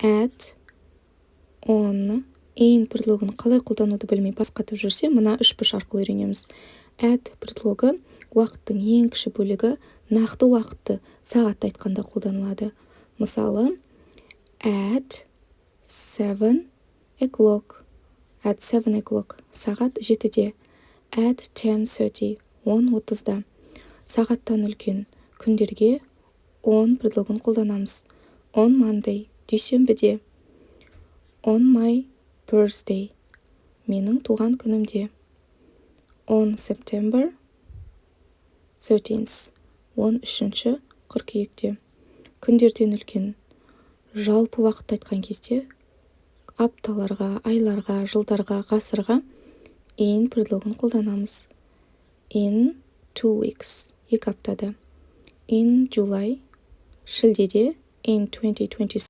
at, on. In предлогын қалай қолдануды білмей бас қатып жүрсе, мына 3 арқылы үйренеміз. At предлогы уақыттың ең кіші бөлігі нақты уақытты сағатты айтқанда қолданылады. Мысалы, at 7 o'clock. At 7 o'clock. Сағат 7-де. At 10:30. 10:30-да. Сағаттан үлкен күндерге on предлогын қолданамыз. On Monday. Дүйсенбіде. On my birthday. Менің туған күнімде. On September 13th. 13 қыркүйекте. Күндерден үлкен жалпы уақытты айтқан кезде апталарға, айларға, жылдарға, ғасырға in предлогын қолданамыз. In 2 weeks. 2 аптада. In July. Шілдеде. In 2026.